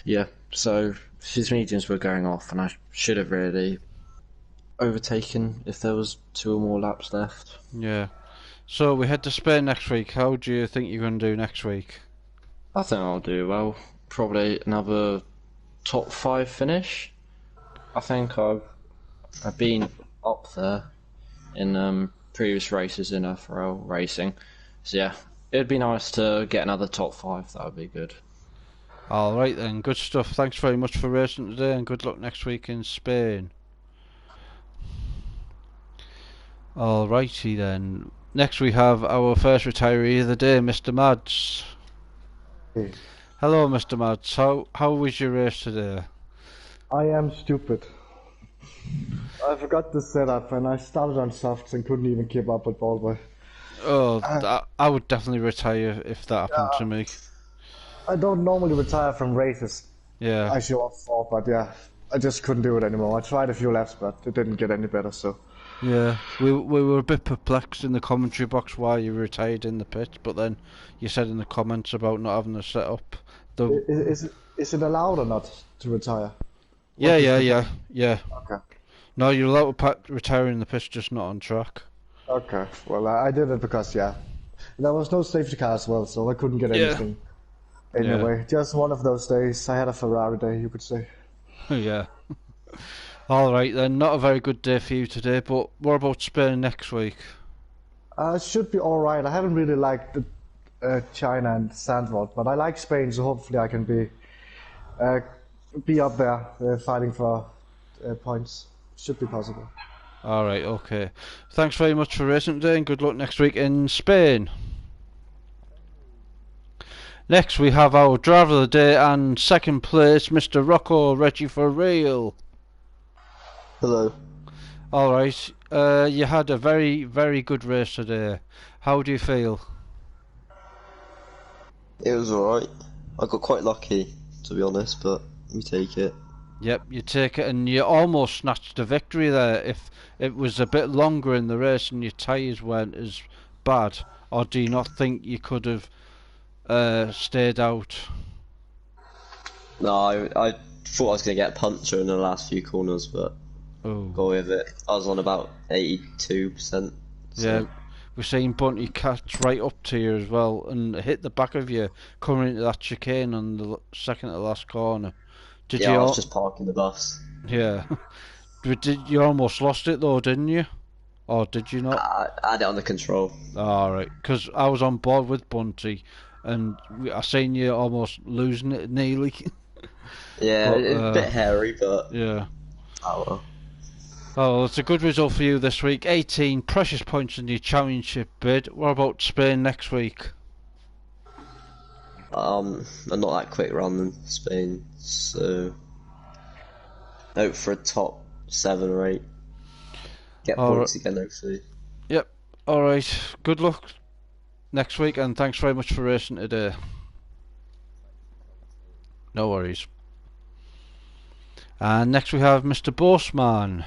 yeah. So his mediums were going off, and I should have really overtaken if there was 2 or more laps left. Yeah. So we head to Spain next week. How do you think you're going to do next week? I think I'll do well. Probably another top 5 finish. I think I've been up there in previous races in FRL racing. So yeah, it'd be nice to get another top 5. That would be good. Alright then, good stuff. Thanks very much for racing today, and good luck next week in Spain. Alrighty then. Next we have our first retiree of the day, Mr. Mads. Hey. Hello, Mr. Mads. How was your race today? I am stupid. I forgot the setup and I started on softs and couldn't even keep up with Ballboy. Oh, I would definitely retire if that happened to me. I don't normally retire from races. Yeah. I show up for, but yeah, I just couldn't do it anymore. I tried a few laps, but it didn't get any better, so... Yeah, we were a bit perplexed in the commentary box why you retired in the pit, but then you said in the comments about not having a setup. Is it allowed or not to retire? Yeah. Okay. No, you're allowed to retire in the pit, just not on track. Okay, well I did it because, yeah, there was no safety car as well, so I couldn't get anything in the way. Just one of those days. I had a Ferrari day, you could say. Yeah. Alright then, not a very good day for you today, but what about Spain next week? It should be alright. I haven't really liked China and Sandwald, but I like Spain, so hopefully I can be up there fighting for points. Should be possible. Alright, okay. Thanks very much for racing today, and good luck next week in Spain. Next we have our driver of the day and second place, Mr. Rocco Reggie for real. Hello. Alright, you had a very, very good race today. How do you feel? It was alright. I got quite lucky, to be honest, but we take it. Yep, you take it, and you almost snatched a victory there. If it was a bit longer in the race and your tyres weren't as bad, or do you not think you could have stayed out? No, I thought I was going to get a puncture in the last few corners, but go with it. I was on about 82%. So. Yeah, we've seen Bunty catch right up to you as well and hit the back of you coming into that chicane on the second to last corner. I was just parking the bus. Yeah. You almost lost it though, didn't you? Or did you not? I had it under control. Alright, because I was on board with Bunty and I seen you almost losing it nearly. Yeah, but, it's a bit hairy, but... Yeah. Oh well. Oh, it's a good result for you this week. 18 precious points in your championship bid. What about Spain next week? I'm not that quick run than Spain, so hope for a top 7 or 8. Get points again, hopefully. Yep. Alright. Good luck next week, and thanks very much for racing today. No worries. And next we have Mr. Bossman.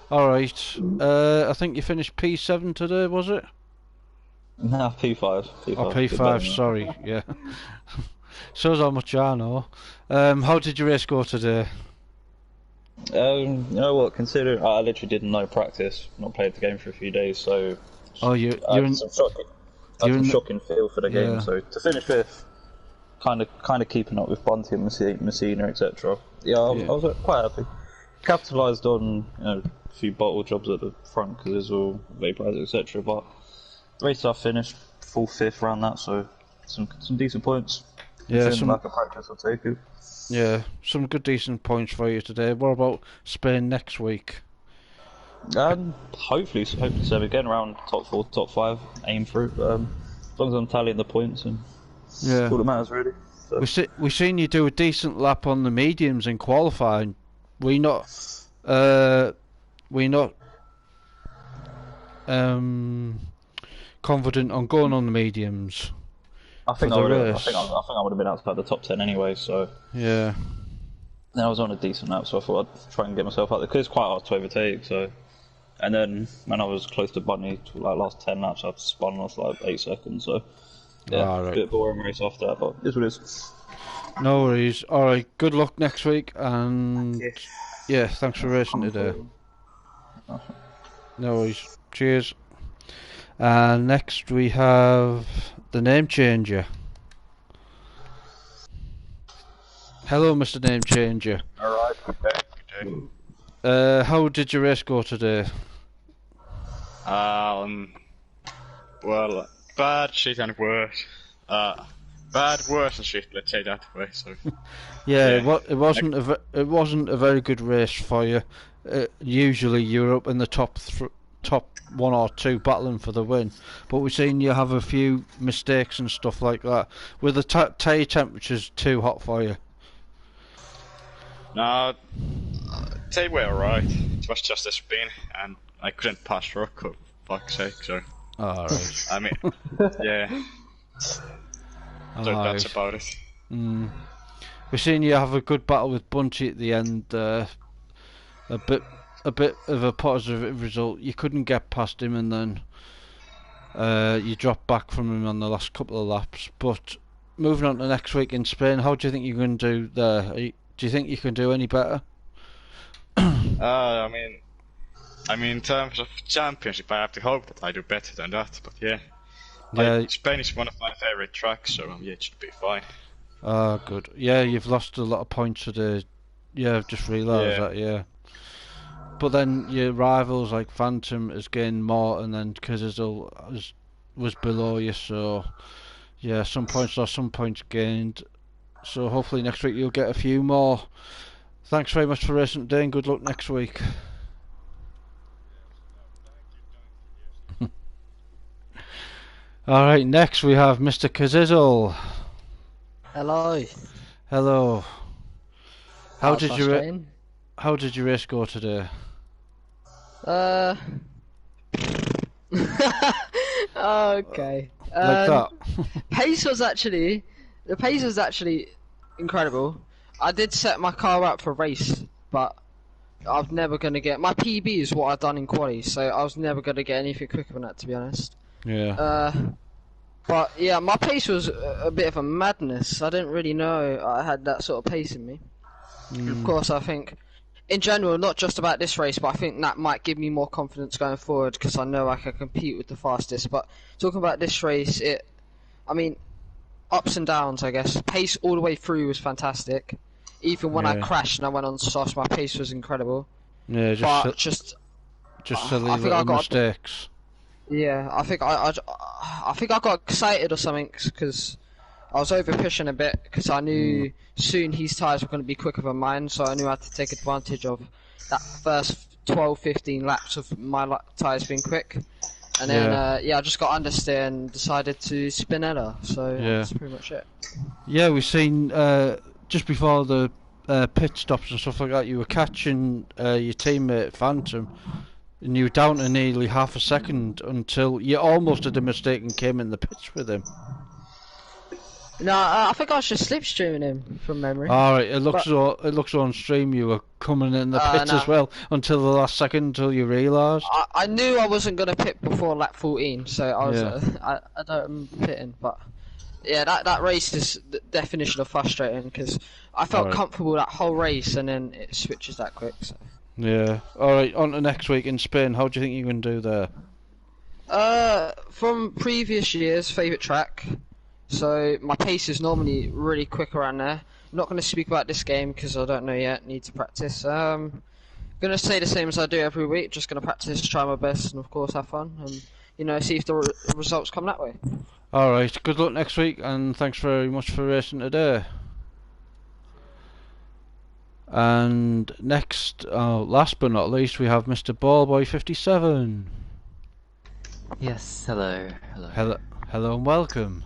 Alright. I think you finished P7 today, was it? No, P5. Oh, P5, sorry. Yeah. Shows how much I know. How did your race go today? You know what? Considering I literally did no practice, not played the game for a few days, so you're in some shocking feel for the game. So to finish fifth, kind of keeping up with Bunty and Messina, etc. Yeah, I was quite happy. Capitalised on a few bottle jobs at the front because it's all vaporized, etc. But the race I finished full fifth around that, so some decent points. Yeah, some lack of practice, I'll take it. Yeah, some good decent points for you today. What about Spain next week? Hopefully so again around top 4, top 5, aim for it. As long as I'm tallying the points, and that's all that matters really. So. We seen you do a decent lap on the mediums in qualifying. We not confident on going on the mediums. I think I would have been outside the top 10 anyway. So yeah. Then I was on a decent lap, so I thought I'd try and get myself out there because it's quite hard to overtake. So, and then when I was close to Bunny, like last 10 laps, I'd spun off like 8 seconds. So yeah, a bit of a boring race after that, but it's what it is. No worries. All right. Good luck next week, and yeah, thanks for racing today. No worries. Cheers. And next we have the name changer. Hello, Mr. Name Changer. Alright, good day. How did your race go today? Well, bad, shit, and worse. Bad, worse, and shit. Let's say that way. So. Yeah. It wasn't a very good race for you. Usually you're up in the top 1 or 2 battling for the win, but we've seen you have a few mistakes and stuff like that. Were the tyre temperatures too hot for you? No, they were alright. It was just a spin, and I couldn't pass rock, for fuck's sake, so... Alright. I mean, yeah. So that's about it. We've seen you have a good battle with Bunchy at the end. A bit of a positive result. You couldn't get past him, and then you dropped back from him on the last couple of laps. But moving on to next week in Spain, how do you think you're going to do there? Do you think you can do any better? I mean, in terms of championship, I have to hope that I do better than that. But yeah, Spain is one of my favorite tracks, so yeah, it should be fine. Ah, good. Yeah, you've lost a lot of points today. Yeah, I've just realised that. Yeah. But then your rivals like Phantom has gained more, and then Kazizal was below you. So yeah, some points lost, some points gained. So hopefully next week you'll get a few more. Thanks very much for racing today, and good luck next week. Alright, next we have Mr. Kazizzle. Hello. Hello. How did your race go today? Okay. Like that. The pace was actually incredible. I did set my car up for a race, but I'm never gonna get my PB is what I've done in quali, so I was never gonna get anything quicker than that, to be honest. Yeah. But yeah, my pace was a bit of a madness. I didn't really know I had that sort of pace in me. Of course, I think in general, not just about this race, but I think that might give me more confidence going forward because I know I can compete with the fastest. But talking about this race, ups and downs, I guess. Pace all the way through was fantastic. Even when I crashed and I went on softs, my pace was incredible. Yeah, just silly little mistakes. Yeah, I think I got excited or something because I was over pushing a bit because I knew soon his tyres were going to be quicker than mine, so I knew I had to take advantage of that first 12-15 laps of my tyres being quick. And then, I just got understeer and decided to spinella, so that's pretty much it. Yeah, we've seen, just before the pit stops and stuff like that, you were catching your teammate Phantom, and you were down to nearly half a second until you almost did a mistake and came in the pits with him. No, I think I was just slipstreaming him from memory. Alright, it looks on stream you were coming in the pits as well until the last second until you realised. I knew I wasn't going to pit before lap 14, so I was I don't pitting, but yeah, that race is the definition of frustrating because I felt comfortable that whole race and then it switches that quick. So. Yeah. Alright, on to next week in Spain. How do you think you can do there? From previous years, favourite track. So my pace is normally really quick around there. I'm not going to speak about this game because I don't know yet. Need to practice. Going to say the same as I do every week. Just going to practice, try my best, and of course have fun, and see if the results come that way. All right. Good luck next week, and thanks very much for racing today. And next, last but not least, we have Mr. Ballboy57. Yes. Hello. Hello, and welcome.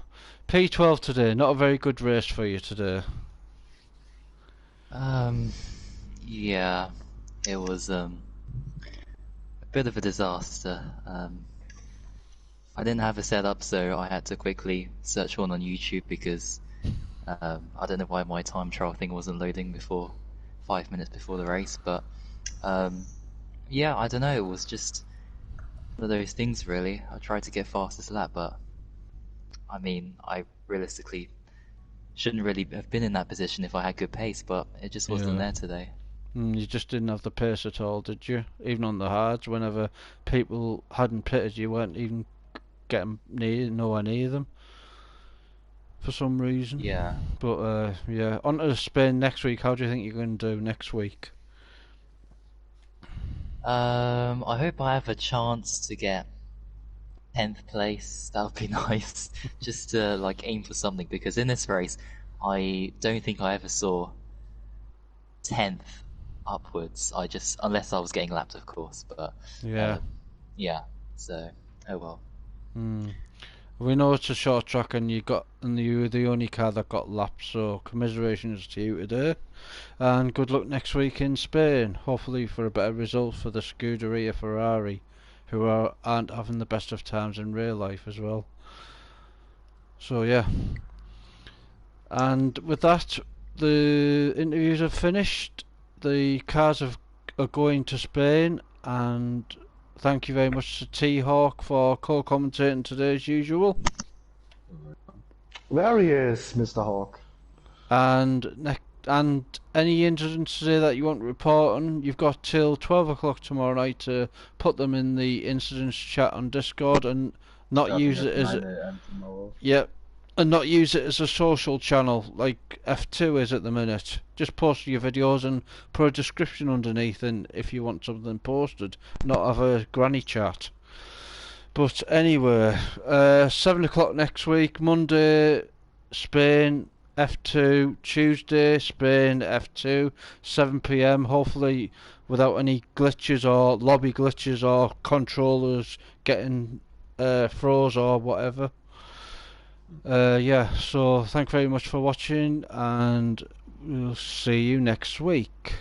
P12 today, not a very good race for you today. Yeah, it was a bit of a disaster. I didn't have a setup, so I had to quickly search one on YouTube because I don't know why my time trial thing wasn't loading before 5 minutes before the race, but yeah, I don't know, it was just one of those things really. I tried to get fastest lap, but I mean, I realistically shouldn't really have been in that position if I had good pace, but it just wasn't there today. You just didn't have the pace at all, did you? Even on the hards, whenever people hadn't pitted, you weren't even getting nowhere near them for some reason. Yeah. But yeah, on to Spain next week. How do you think you're going to do next week? I hope I have a chance to get 10th place. That would be nice. Just to aim for something, because in this race I don't think I ever saw 10th upwards. Unless I was getting lapped, of course, but yeah, so oh well. We know it's a short track and you were the only car that got lapped, so commiserations to you today, and good luck next week in Spain, hopefully for a better result for the Scuderia Ferrari, who aren't having the best of times in real life as well. So yeah, and with that, the interviews are finished. The cars are going to Spain, and thank you very much to T-Hawk for co-commentating today as usual. There he is, Mr. Hawk. And any incidents today that you want to report on, you've got till 12 o'clock tomorrow night to put them in the incidents chat on Discord and not use it as not use it as a social channel like F2 is at the minute. Just post your videos and put a description underneath, and if you want something posted, not have a granny chat. But anyway, 7 o'clock next week, Monday Spain F2, Tuesday Spain F2, 7 PM, hopefully without any glitches or lobby glitches or controllers getting froze or whatever. Yeah, so thank you very much for watching, and we'll see you next week.